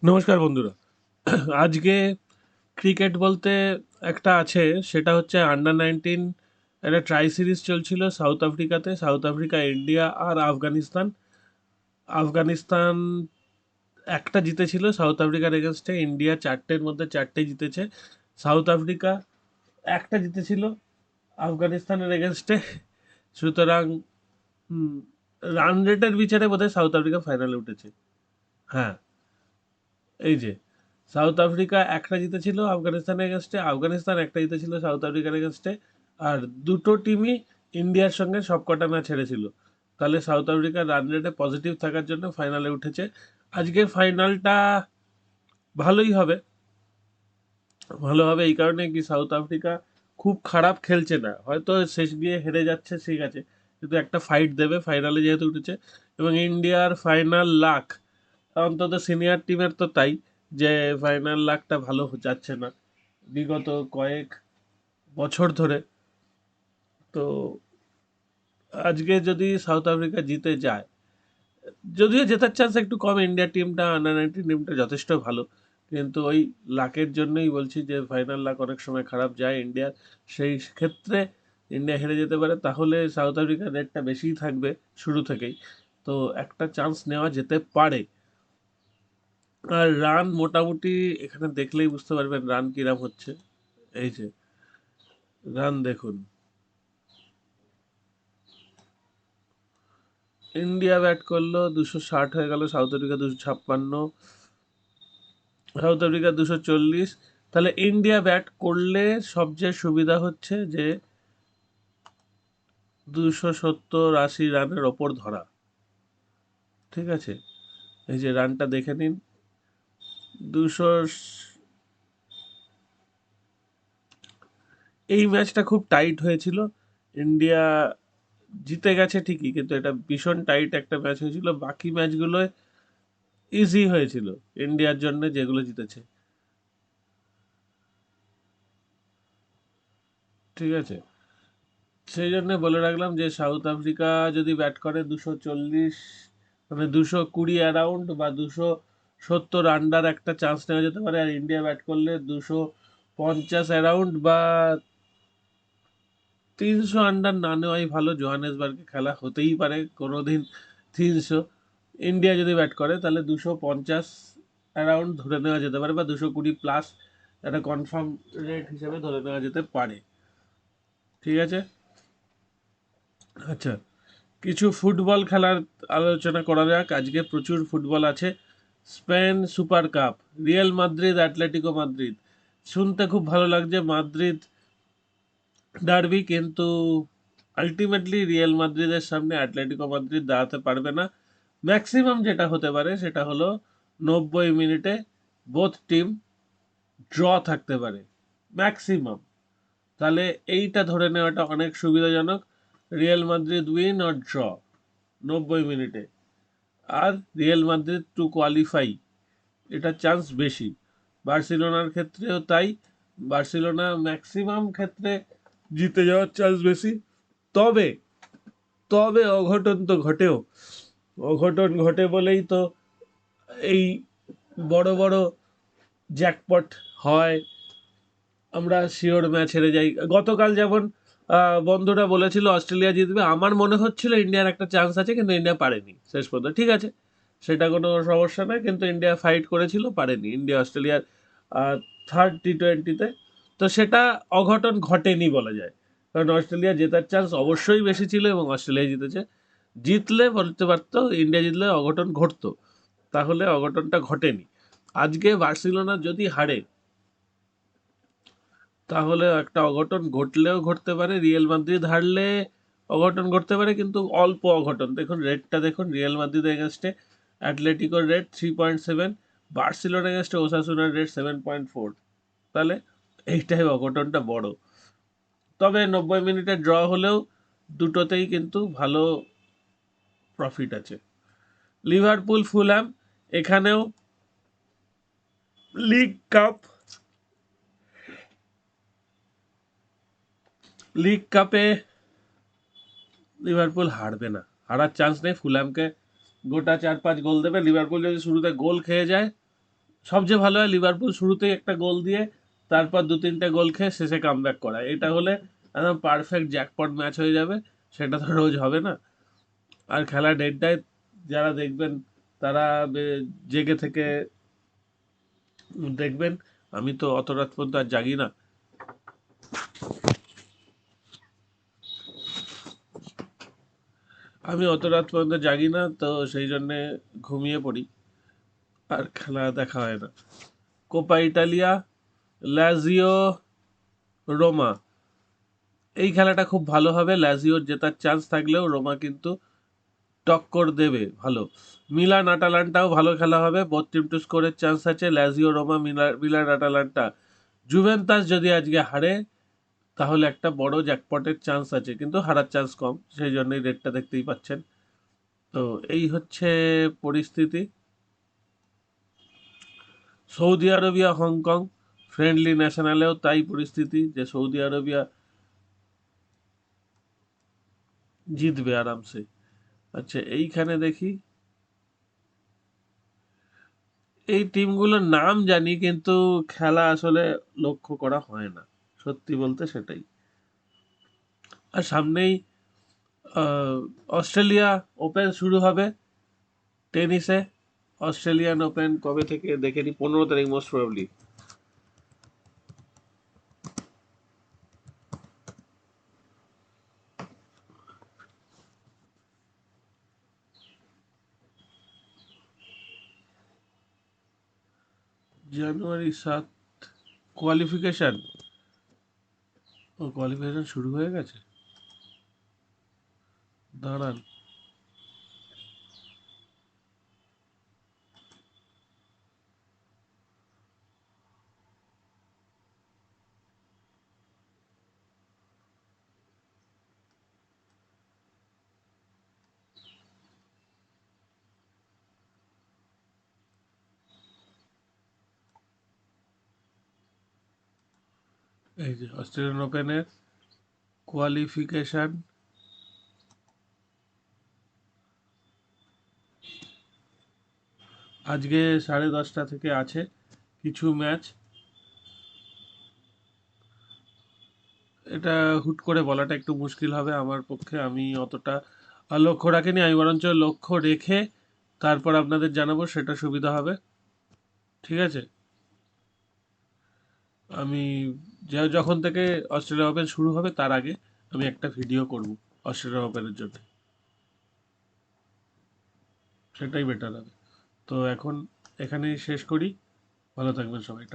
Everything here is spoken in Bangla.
নমস্কার বন্ধুরা। আজকে ক্রিকেট বলতে একটা আছে, সেটা হচ্ছে আন্ডার 19। একটা ট্রাই সিরিজ চলছিল সাউথ আফ্রিকাতে, সাউথ আফ্রিকা, ইন্ডিয়া আর আফগানিস্তান। আফগানিস্তান একটা জিতেছিল সাউথ আফ্রিকার এগেনস্টে, ইন্ডিয়া চারটের মধ্যে চারটে জিতেছে। সাউথ আফ্রিকা একটা জিতেছিল আফগানিস্তানের এগেনস্টে। সুতরাং রান রেটের বিচারে বোধহয় সাউথ আফ্রিকা ফাইনালে উঠেছে। হ্যাঁ, এই যে সাউথ আফ্রিকা একটা জিতেছিল আফগানিস্তানের এগেনস্টে, আফগানিস্তান একটা জিতেছিল সাউথ আফ্রিকার এগেনস্টে। আর দুটো টিমই ইন্ডিয়ার সঙ্গে সবকটা ম্যাচ হেরেছিল। তাহলে সাউথ আফ্রিকার রান রেটে পজিটিভ থাকার জন্য ফাইনালে উঠেছে। আজকের ফাইনালটা ভালোই হবে। ভালো হবে এই কারণে কি, সাউথ আফ্রিকা খুব খারাপ খেলছে না, হয়তো শেষ গিয়ে হেরে যাচ্ছে, ঠিক আছে, কিন্তু একটা ফাইট দেবে ফাইনালে যেহেতু উঠেছে। এবং ইন্ডিয়ার ফাইনাল লাক, অন্তত সিনিয়র টিমের তো তাই, যে ফাইনাল লাকটা ভালো যাচ্ছে না বিগত কয়েক বছর ধরে। তো আজকে যদি সাউথ আফ্রিকা জিতে যায়, যদিও জেতার চান্স একটু কম, ইন্ডিয়া টিমটা, আন্ডার 19 টিমটা যথেষ্ট ভালো, কিন্তু ওই লাকের জন্যই বলছি যে ফাইনাল লাক অনেক সময় খারাপ যায় ইন্ডিয়ার। সেই ক্ষেত্রে ইন্ডিয়া হেরে যেতে পারে, তাহলে সাউথ আফ্রিকার রেটটা বেশিই থাকবে শুরু থেকেই। তো একটা চান্স নেওয়া যেতে পারে। আর রান মোটামুটি এখানে দেখলেই বুঝতে পারবেন রান কিরাম হচ্ছে। এই যে রান দেখুন, ইন্ডিয়া ব্যাট করলো 260 হয়ে গেল, সাউথ আফ্রিকা 256, সাউথ আফ্রিকা 240। তাহলে ইন্ডিয়া ব্যাট করলে সবচেয়ে সুবিধা হচ্ছে যে 270-80 রানের ওপর ধরা। ঠিক আছে, এই যে রানটা দেখে নিন, 200। এই ম্যাচটা খুব টাইট হয়েছিল, ইন্ডিয়া জিতে গেছে ঠিকই, কিন্তু এটা ভীষণ টাইট একটা ম্যাচ হয়েছিল। বাকি ম্যাচগুলোয় ইজি হয়েছিল ইন্ডিয়ার জন্য, যেগুলো জিতেছে। ঠিক আছে, সেই জন্য বলে রাখলাম যে সাউথ আফ্রিকা যদি ব্যাট করে 240, মানে 220 অ্যারাউন্ড বা 270 আন্ডার, একটা চান্স নেওয়া যেতে পারে। আর ইন্ডিয়া ব্যাট করলে 250 অ্যারাউন্ড বা 300 আন্ডার না নেওয়াই ভালো। জোহানেসবার্গে খেলা হতেই পারে কোনোদিন 300। ইন্ডিয়া যদি ব্যাট করে তাহলে 250 অ্যারাউন্ড ধরে নেওয়া যেতে পারে, বা 220+, একটা কনফার্ম রেট হিসেবে ধরে নেওয়া যেতে পারে। ঠিক আছে, আচ্ছা, কিছু ফুটবল খেলার আলোচনা করা যাক। আজকে প্রচুর ফুটবল আছে। Spain super cup, Real Madrid Atletico Madrid. শুনতে খুব ভালো লাগছে, মাদ্রিদ ডার্বি, কিন্তু আলটিমেটলি রিয়াল মাদ্রিদের সামনে অ্যাটলেটিকো মাদ্রিদ দাঁড়াতে পারবে না। ম্যাক্সিমাম যেটা হতে পারে সেটা হলো 90 মিনিটে বোথ টিম ড্র থাকতে পারে, ম্যাক্সিমাম। তাহলে এইটা ধরে নেওয়াটা অনেক সুবিধাজনক, Real Madrid win or draw 90 মিনিটে। আর রিয়াল মাদ্রিদ টু কোয়ালিফাই, এটা চান্স বেশি। বার্সেলোনার ক্ষেত্রেও তাই, বার্সেলোনা ম্যাক্সিমাম ক্ষেত্রে জিতে যাওয়ার চান্স বেশি। তবে তবে অঘটন তো ঘটেও, অঘটন ঘটে বলেই তো এই বড় বড় জ্যাকপট হয়, আমরা শিওর ম্যাচ হেরে যাই। গতকাল যেমন বন্ধুরা বলেছিল অস্ট্রেলিয়া জিতবে, আমার মনে হচ্ছিল ইন্ডিয়ার একটা চান্স আছে, কিন্তু ইন্ডিয়া পারেনি শেষ পর্যন্ত। ঠিক আছে, সেটা কোনো সমস্যা নয়, কিন্তু ইন্ডিয়া ফাইট করেছিল, পারেনি ইন্ডিয়া অস্ট্রেলিয়ার থার্ড T20-তে। তো সেটা অঘটন ঘটেনি বলা যায়, কারণ অস্ট্রেলিয়া জেতার চান্স অবশ্যই বেশি ছিল এবং অস্ট্রেলিয়া জিতেছে। জিতলে বলতে পারতো, ইন্ডিয়া জিতলে অঘটন ঘটতো, তাহলে অঘটনটা ঘটেনি। আজকে বার্সেলোনা যদি হারে, তাহলে একটা অঘটন ঘটলেও ঘটতে পারে। রিয়েল মাদ্রিদ হারলে অঘটন ঘটতে পারে, কিন্তু অল্প অঘটন। দেখুন রেটটা দেখুন, রিয়েল মাদ্রিদ এগেনস্টে অ্যাটলেটিকোর রেট 3.7, বার্সেলোনা এগেনস্টে ওসাসুনার রেট 7.4। তাহলে এইটাই অঘটনটা বড়। তবে 90 মিনিটে ড্র হলেও দুটোতেই কিন্তু ভালো প্রফিট আছে। লিভারপুল ফুলহ্যাম, এখানেও লিগ কাপ, লিগ কাপে লিভারপুল হারবে না, হারার চান্স নেই। ফুলহ্যামকে গোটা 4-5 গোল দেবে। লিভারপুল যদি শুরুতে গোল খেয়ে যায়, সবচেয়ে ভালো হয় লিভারপুল শুরুতেই একটা গোল দিয়ে তারপর 2-3টে গোল খেয়ে শেষে কামব্যাক করা। এটা হলে একদম পারফেক্ট জ্যাকপট ম্যাচ হয়ে যাবে। সেটা তো রোজ হবে না। আর খেলা ডেটটায় যারা দেখবেন তারা জেগে থেকে দেখবেন। আমি তো অত রাত পর্যন্ত আর জাগি না। আমি অত রাত পর্যন্ত জাগি না, তো সেই জন্যে ঘুমিয়ে পড়ি আর খেলা দেখা হয় না। কোপা ইটালিয়া, লাজিও, রোমা, এই খেলাটা খুব ভালো হবে। লাজিওর জেতার চান্স থাকলেও রোমা কিন্তু টক্কর দেবে ভালো। মিলান আটালান্টাও ভালো খেলা হবে, বোথ টিম টু স্কোরের চান্স আছে। Lazio, Ruma, Milan Atalanta. Juventus যদি আজকে হারে তাহলে একটা বড় জ্যাকপটের চান্স আছে, কিন্তু হারার চান্স কম, সেই জন্যই রেটটা দেখতেই পাচ্ছেন। তো এই হচ্ছে পরিস্থিতি। সৌদি আরবিয়া হংকং ফ্রেন্ডলি ন্যাশনালেও তাই পরিস্থিতি, যে সৌদি আরবিয়া জিতবে আরামসে। আচ্ছা, এইখানে দেখি এই টিমগুলোর নাম জানি, কিন্তু খেলা আসলে লক্ষ্য করা হয় না, সত্যি বলতে সেটাই। আর সামনেই আহ, অস্ট্রেলিয়া ওপেন শুরু হবে টেনিসে। অস্ট্রেলিয়ান ওপেন কবে থেকে দেখে নি, 15 তারিখ মোস্ট প্রবাবলি। January 7 qualification. ও, কোয়ালিফিকেশন শুরু হয়ে গেছে। দাঁড়ান, এই যে অস্ট্রেলিয়ান ওপেনের কোয়ালিফিকেশন আজকে 10:30 থেকে আছে কিছু ম্যাচ। এটা হুট করে বলাটা একটু মুশকিল হবে আমার পক্ষে, আমি অতটা লক্ষ্য রাখিনি। আমি বরঞ্চ লক্ষ্য রেখে তারপর আপনাদের জানাবো, সেটা সুবিধা হবে। ঠিক আছে। আমি যখন থেকে অস্ট্রেলিয়া ওপেন শুরু হবে তার আগে আমি একটা ভিডিও করব অস্ট্রেলিয়া ওপেনের জন্য, সেটাই বেটার হবে। তো এখন এখানেই শেষ করি। ভালো থাকবেন সবাই।